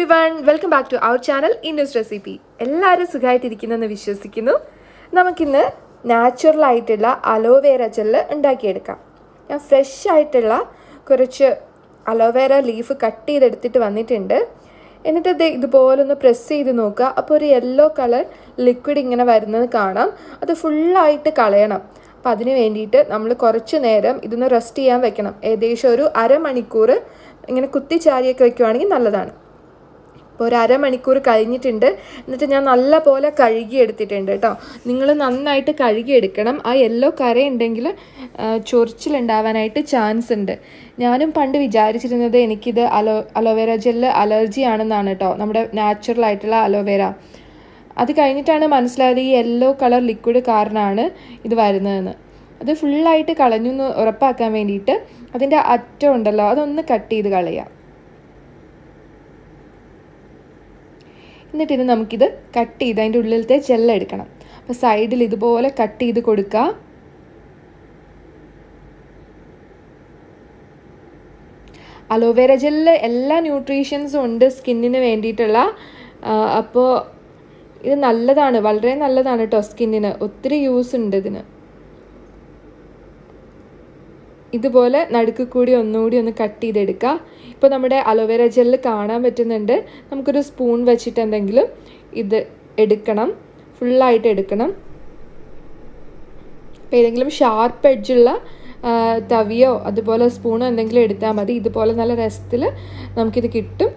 everyone, welcome back to our channel Indus Recipe. എല്ലാവരും സുഖമായിട്ടിരിക്കുന്നെന്ന് വിശ്വസിക്കുന്നു. നമുക്കിന്ന് നാച്ചുറൽ ആയിട്ടുള്ള അലോവേര ജെൽ ഉണ്ടാക്കിയെടുക്കാം. ഞാൻ ഫ്രഷ് ആയിട്ടുള്ള കുറച്ച് അലോവേര ലീഫ് കട്ട് ചെയ്തെടുത്തിട്ട് വന്നിട്ടുണ്ട്. എന്നിട്ട് ഇതുപോലെ ഒന്ന് പ്രസ് ചെയ്ത് നോക്കുക. അപ്പോൾ ഒരു യെല്ലോ കളർ ലിക്വിഡ് ഇങ്ങനെ വരുന്നത് കാണാം. അത് ഫുള്ളായിട്ട് കളയണം. അപ്പോൾ അതിന് വേണ്ടിയിട്ട് നമ്മൾ കുറച്ച് നേരം ഇതൊന്ന് റെസ്റ്റ് ചെയ്യാൻ വെക്കണം. ഏകദേശം ഒരു അരമണിക്കൂർ ഇങ്ങനെ കുത്തിച്ചാരിയൊക്കെ വെക്കുകയാണെങ്കിൽ നല്ലതാണ്. അപ്പോൾ ഒരു അരമണിക്കൂർ കഴിഞ്ഞിട്ടുണ്ട്. എന്നിട്ട് ഞാൻ നല്ല പോലെ കഴുകിയെടുത്തിട്ടുണ്ട് കേട്ടോ. നിങ്ങൾ നന്നായിട്ട് കഴുകിയെടുക്കണം. ആ യെല്ലോ കറയുണ്ടെങ്കിൽ ചൊറിച്ചിലുണ്ടാവാനായിട്ട് ചാൻസ് ഉണ്ട്. ഞാനും പണ്ട് വിചാരിച്ചിരുന്നത് എനിക്കിത് അലോവേര ജെല്ല് അലർജി ആണെന്നാണ് കേട്ടോ, നമ്മുടെ നാച്ചുറൽ ആയിട്ടുള്ള അലോവേര. അത് കഴിഞ്ഞിട്ടാണ് മനസ്സിലായത് ഈ യെല്ലോ കളർ ലിക്വിഡ് കാരണമാണ് ഇത് വരുന്നതെന്ന്. അത് ഫുള്ളായിട്ട് കളഞ്ഞു എന്ന് ഉറപ്പാക്കാൻ വേണ്ടിയിട്ട് അതിൻ്റെ അറ്റം ഉണ്ടല്ലോ അതൊന്ന് കട്ട് ചെയ്ത് കളയാം. എന്നിട്ട് ഇനി നമുക്കിത് കട്ട് ചെയ്ത് അതിൻ്റെ ഉള്ളിലത്തെ ജെല്ലെടുക്കണം. അപ്പോൾ സൈഡിൽ ഇതുപോലെ കട്ട് ചെയ്ത് കൊടുക്കുക. അലോവേര ജെല്ലിൽ എല്ലാ ന്യൂട്രീഷ്യൻസും ഉണ്ട് സ്കിന്നിന് വേണ്ടിയിട്ടുള്ള. അപ്പോൾ ഇത് നല്ലതാണ്, വളരെ നല്ലതാണ് കേട്ടോ സ്കിന്നിന്. ഒത്തിരി യൂസ് ഉണ്ട് ഇതിന്. ഇതുപോലെ നടുക്ക് കൂടി ഒന്നുകൂടി ഒന്ന് കട്ട് ചെയ്തെടുക്കുക. ഇപ്പോൾ നമ്മുടെ അലോവേര ജെല്ല് കാണാൻ പറ്റുന്നുണ്ട്. നമുക്കൊരു സ്പൂൺ വെച്ചിട്ട് എന്തെങ്കിലും ഇത് എടുക്കണം, ഫുള്ളായിട്ട് എടുക്കണം. അപ്പോൾ ഏതെങ്കിലും ഷാർപ്പ് എഡ്ജുള്ള തവിയോ അതുപോലെ സ്പൂണോ എന്തെങ്കിലും എടുത്താൽ മതി. ഇതുപോലെ നല്ല രസത്തിൽ നമുക്കിത് കിട്ടും.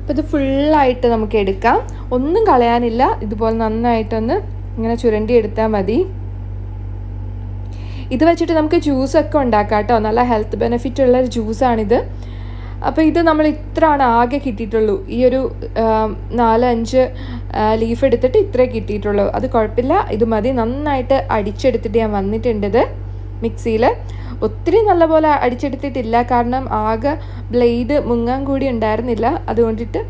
അപ്പോൾ ഇത് ഫുള്ളായിട്ട് നമുക്ക് എടുക്കാം, ഒന്നും കളയാനില്ല. ഇതുപോലെ നന്നായിട്ടൊന്ന് ഇങ്ങനെ ചുരണ്ടി എടുത്താൽ മതി. ഇത് വെച്ചിട്ട് നമുക്ക് ജ്യൂസൊക്കെ ഉണ്ടാക്കാം കേട്ടോ. നല്ല ഹെൽത്ത് ബെനിഫിറ്റ് ഉള്ള ഒരു ജ്യൂസാണിത്. അപ്പോൾ ഇത് നമ്മൾ ഇത്രയാണ് ആകെ കിട്ടിയിട്ടുള്ളൂ. ഈ ഒരു 4-5 ലീഫ് എടുത്തിട്ട് ഇത്രേ കിട്ടിയിട്ടുള്ളൂ. അത് കുഴപ്പമില്ല, ഇത് മതി. നന്നായിട്ട് അടിച്ചെടുത്തിട്ട് ഞാൻ വന്നിട്ടുണ്ട് ഇത് മിക്സിയിൽ. ഒത്തിരി നല്ലപോലെ അടിച്ചെടുത്തിട്ടില്ല, കാരണം ആകെ ബ്ലേഡ് മുങ്ങാൻ കൂടി ഉണ്ടായിരുന്നില്ല. അതുകൊണ്ടിട്ട്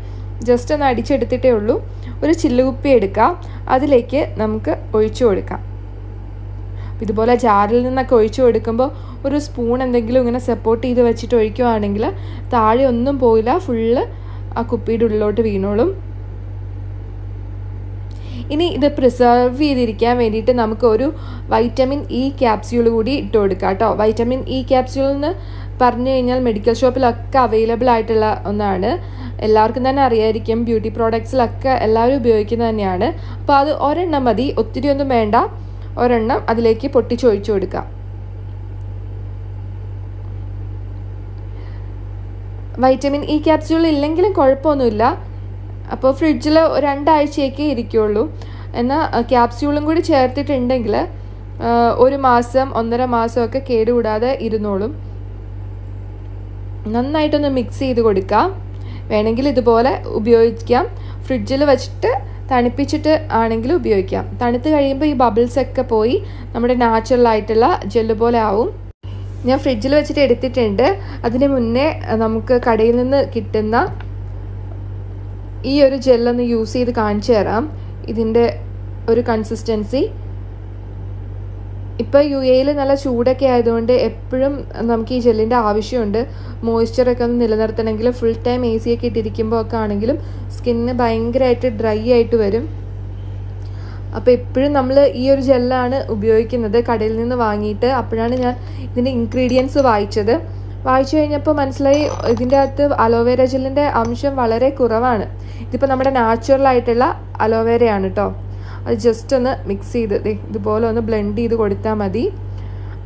ജസ്റ്റ് ഒന്ന് അടിച്ചെടുത്തിട്ടേ ഉള്ളൂ. ഒരു ചില്ലുകുപ്പി എടുക്കാം, അതിലേക്ക് നമുക്ക് ഒഴിച്ചു കൊടുക്കാം. ഇതുപോലെ ജാറിൽ നിന്നൊക്കെ ഒഴിച്ചു കൊടുക്കുമ്പോൾ ഒരു സ്പൂൺ എന്തെങ്കിലും ഇങ്ങനെ സപ്പോർട്ട് ചെയ്ത് വെച്ചിട്ട് ഒഴിക്കുകയാണെങ്കിൽ താഴെ ഒന്നും പോയില്ല, ഫുള്ള് ആ കുപ്പിയുടെ ഉള്ളിലോട്ട് വീണോളും. ഇനി ഇത് പ്രിസർവ് ചെയ്തിരിക്കാൻ വേണ്ടിയിട്ട് നമുക്ക് ഒരു വൈറ്റമിൻ ഇ ക്യാപ്സ്യൂൾ കൂടി ഇട്ട് കൊടുക്കാം കേട്ടോ. വൈറ്റമിൻ ഇ ക്യാപ്സ്യൂൾ എന്ന് പറഞ്ഞു കഴിഞ്ഞാൽ മെഡിക്കൽ ഷോപ്പിലൊക്കെ അവൈലബിൾ ആയിട്ടുള്ള ഒന്നാണ്. എല്ലാവർക്കും തന്നെ അറിയായിരിക്കും, ബ്യൂട്ടി പ്രോഡക്ട്സിലൊക്കെ എല്ലാവരും ഉപയോഗിക്കുന്നത് തന്നെയാണ്. അപ്പോൾ അത് ഒരെണ്ണം മതി, ഒത്തിരി ഒന്നും വേണ്ട. ഒരെണ്ണം അതിലേക്ക് പൊട്ടിച്ചൊഴിച്ചു കൊടുക്കാം. വൈറ്റമിൻ ഇ ക്യാപ്സ്യൂൾ ഇല്ലെങ്കിലും കുഴപ്പമൊന്നുമില്ല. അപ്പോൾ ഫ്രിഡ്ജിൽ 2 ആഴ്ചയൊക്കെ ഇരിക്കുകയുള്ളൂ. എന്നാൽ ക്യാപ്സ്യൂളും കൂടി ചേർത്തിട്ടുണ്ടെങ്കിൽ 1 മാസം 1.5 മാസമൊക്കെ കേടുകൂടാതെ ഇരുന്നോളും. നന്നായിട്ടൊന്ന് മിക്സ് ചെയ്ത് കൊടുക്കാം. വേണമെങ്കിൽ ഇതുപോലെ ഉപയോഗിക്കാം. ഫ്രിഡ്ജിൽ വെച്ചിട്ട് തണുപ്പിച്ചിട്ട് ആണെങ്കിലും ഉപയോഗിക്കാം. തണുത്ത് കഴിയുമ്പോൾ ഈ ബബിൾസൊക്കെ പോയി നമ്മുടെ നാച്ചുറൽ ആയിട്ടുള്ള ജെല്ല് പോലെ ആവും. ഞാൻ ഫ്രിഡ്ജിൽ വെച്ചിട്ട് എടുത്തിട്ടുണ്ട്. അതിന് മുന്നേ നമുക്ക് കടയിൽ നിന്ന് കിട്ടുന്ന ഈ ഒരു ജെല്ലൊന്ന് യൂസ് ചെയ്ത് കാണിച്ചു തരാം. ഇതിൻ്റെ ഒരു കൺസിസ്റ്റൻസി. ഇപ്പോൾ UAE നല്ല ചൂടൊക്കെ ആയതുകൊണ്ട് എപ്പോഴും നമുക്ക് ഈ ജെല്ലിൻ്റെ ആവശ്യമുണ്ട്. മോയ്സ്ചറൊക്കെ ഒന്ന് നിലനിർത്തണമെങ്കിൽ ഫുൾ ടൈം AC ഒക്കെ ഇട്ടിരിക്കുമ്പോൾ ഒക്കെ ആണെങ്കിലും സ്കിന്നിന് ഭയങ്കരമായിട്ട് ഡ്രൈ ആയിട്ട് വരും. അപ്പോൾ എപ്പോഴും നമ്മൾ ഈ ഒരു ജെല്ലാണ് ഉപയോഗിക്കുന്നത് കടയിൽ നിന്ന് വാങ്ങിയിട്ട്. അപ്പോഴാണ് ഞാൻ ഇതിൻ്റെ ഇൻഗ്രീഡിയൻസ് വായിച്ചു കഴിഞ്ഞപ്പോൾ മനസ്സിലായി ഇതിൻ്റെ അകത്ത് അലോവേര ജെല്ലിൻ്റെ അംശം വളരെ കുറവാണ്. ഇതിപ്പോൾ നമ്മുടെ നാച്ചുറൽ ആയിട്ടുള്ള അലോവേരയാണ് കേട്ടോ. അത് ജസ്റ്റ് ഒന്ന് മിക്സ് ചെയ്ത് ഇതുപോലെ ഒന്ന് ബ്ലെൻഡ് ചെയ്ത് കൊടുത്താൽ മതി.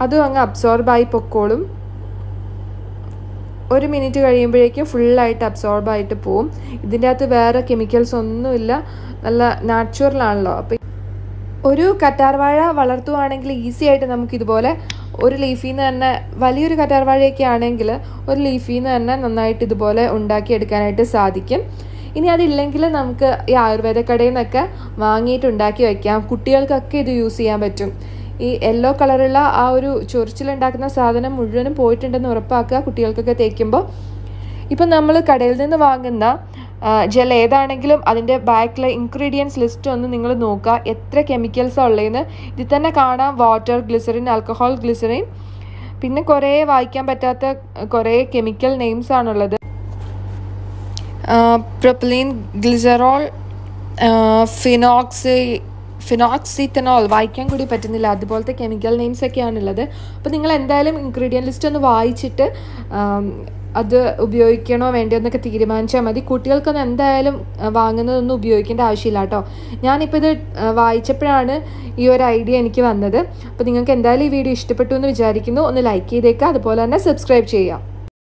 അതും അങ്ങ് അബ്സോർബായി പൊക്കോളും. 1 മിനിറ്റ് കഴിയുമ്പോഴേക്കും ഫുള്ളായിട്ട് അബ്സോർബായിട്ട് പോവും. ഇതിൻ്റെ അകത്ത് വേറെ കെമിക്കൽസ് ഒന്നുമില്ല, നല്ല നാച്ചുറൽ ആണല്ലോ. അപ്പോൾ ഒരു കറ്റാർവാഴ വളർത്തുവാണെങ്കിൽ ഈസി ആയിട്ട് നമുക്കിതുപോലെ ഒരു ലീഫിൽ നിന്ന് തന്നെ, വലിയൊരു കറ്റാർവാഴയൊക്കെ ആണെങ്കിൽ ഒരു ലീഫിൽ നിന്ന് തന്നെ നന്നായിട്ട് ഇതുപോലെ ഉണ്ടാക്കിയെടുക്കാനായിട്ട് സാധിക്കും. ഇനി അതില്ലെങ്കിൽ നമുക്ക് ഈ ആയുർവേദ കടയിൽ നിന്നൊക്കെ വാങ്ങിയിട്ട് ഉണ്ടാക്കി വയ്ക്കാം. കുട്ടികൾക്കൊക്കെ ഇത് യൂസ് ചെയ്യാൻ പറ്റും. ഈ യെല്ലോ കളറുള്ള ആ ഒരു ചൊറിച്ചിലുണ്ടാക്കുന്ന സാധനം മുഴുവനും പോയിട്ടുണ്ടെന്ന് ഉറപ്പാക്കുക കുട്ടികൾക്കൊക്കെ തേക്കുമ്പോൾ. ഇപ്പം നമ്മൾ കടയിൽ നിന്ന് വാങ്ങുന്ന ജെൽ ഏതാണെങ്കിലും അതിൻ്റെ ബാക്കിലെ ഇൻഗ്രീഡിയൻസ് ലിസ്റ്റ് ഒന്ന് നിങ്ങൾ നോക്കുക, എത്ര കെമിക്കൽസാണ് ഉള്ളതെന്ന്. ഇതിൽ തന്നെ കാണാം വാട്ടർ, ഗ്ലിസറിൻ, ആൽക്കഹോൾ, ഗ്ലിസറിൻ, പിന്നെ കുറേ വായിക്കാൻ പറ്റാത്ത കുറേ കെമിക്കൽ നെയിംസ് ആണുള്ളത്. പ്രൊപ്പലീൻ ഗ്ലിസറോൾ ഫിനോക്സിത്തനോൾ വായിക്കാൻ കൂടി പറ്റുന്നില്ല, അതുപോലത്തെ കെമിക്കൽ നെയിംസ് ഒക്കെയാണുള്ളത്. അപ്പോൾ നിങ്ങൾ എന്തായാലും ഇൻഗ്രീഡിയൻറ്റ് ലിസ്റ്റ് ഒന്ന് വായിച്ചിട്ട് അത് ഉപയോഗിക്കണോ വേണ്ടയോ എന്നൊക്കെ തീരുമാനിച്ചാൽ മതി. കുട്ടികൾക്കൊന്നും എന്തായാലും വാങ്ങുന്നതൊന്നും ഉപയോഗിക്കേണ്ട ആവശ്യമില്ല കേട്ടോ. ഞാനിപ്പോൾ ഇത് വായിച്ചപ്പോഴാണ് ഈ ഒരു ഐഡിയ എനിക്ക് വന്നത്. അപ്പോൾ നിങ്ങൾക്ക് എന്തായാലും ഈ വീഡിയോ ഇഷ്ടപ്പെട്ടു എന്ന് വിചാരിക്കുന്നു. ഒന്ന് ലൈക്ക് ചെയ്തേക്കുക, അതുപോലെ തന്നെ സബ്സ്ക്രൈബ് ചെയ്യുക.